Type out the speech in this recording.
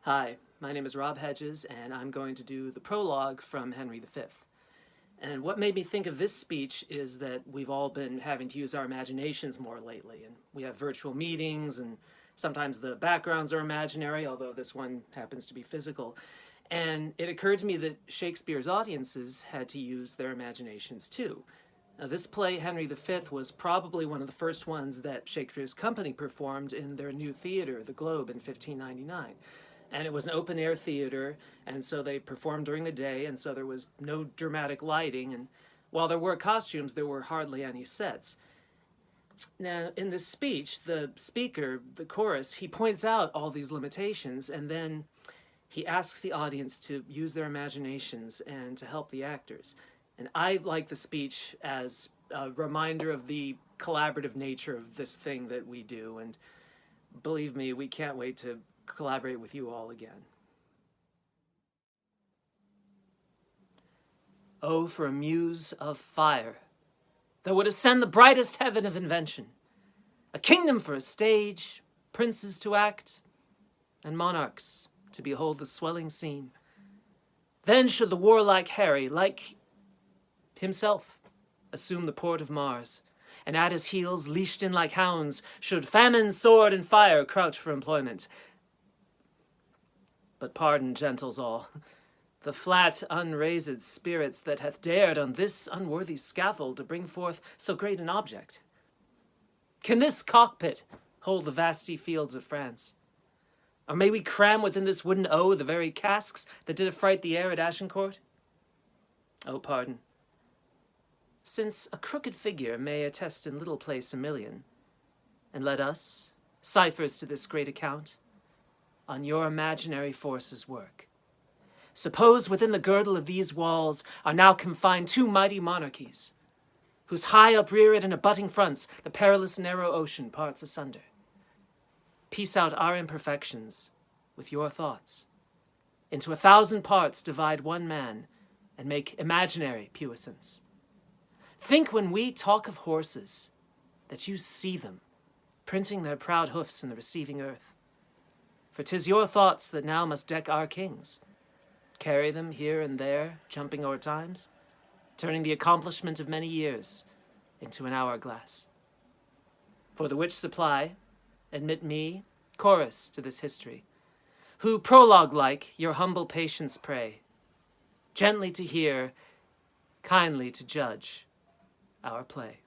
Hi, my name is Rob Hedges, and I'm going to do the prologue from Henry V. And what made me think of this speech is that we've all been having to use our imaginations more lately, and we have virtual meetings, and sometimes the backgrounds are imaginary, although this one happens to be physical. And it occurred to me that Shakespeare's audiences had to use their imaginations too. Now, this play, Henry V, was probably one of the first ones that Shakespeare's company performed in their new theater, the Globe, in 1599. And it was an open-air theater, and so they performed during the day, and so there was no dramatic lighting, and while there were costumes, there were hardly any sets. Now, in this speech, the speaker, the chorus, he points out all these limitations, and then he asks the audience to use their imaginations and to help the actors. And I like the speech as a reminder of the collaborative nature of this thing that we do, and believe me, we can't wait to collaborate with you all again. Oh, for a muse of fire that would ascend the brightest heaven of invention, a kingdom for a stage, princes to act, and monarchs to behold the swelling scene. Then should the warlike Harry, like himself, assume the port of Mars, and at his heels, leashed in like hounds, should famine, sword, and fire crouch for employment. But pardon, gentles all, the flat, unraised spirits that hath dared on this unworthy scaffold to bring forth so great an object. Can this cockpit hold the vasty fields of France? Or may we cram within this wooden O the very casks that did affright the air at Agincourt? Oh, pardon. Since a crooked figure may attest in little place a million, and let us, ciphers to this great account, on your imaginary forces work. Suppose within the girdle of these walls are now confined two mighty monarchies, whose high upreared and abutting fronts the perilous narrow ocean parts asunder. Piece out our imperfections with your thoughts. Into 1,000 parts divide one man, and make imaginary puissance. Think when we talk of horses, that you see them, printing their proud hoofs in the receiving earth. For 'tis your thoughts that now must deck our kings, carry them here and there, jumping o'er times, turning the accomplishment of many years into an hourglass. For the which supply, admit me, chorus to this history, who prologue-like your humble patience pray, gently to hear, kindly to judge our play.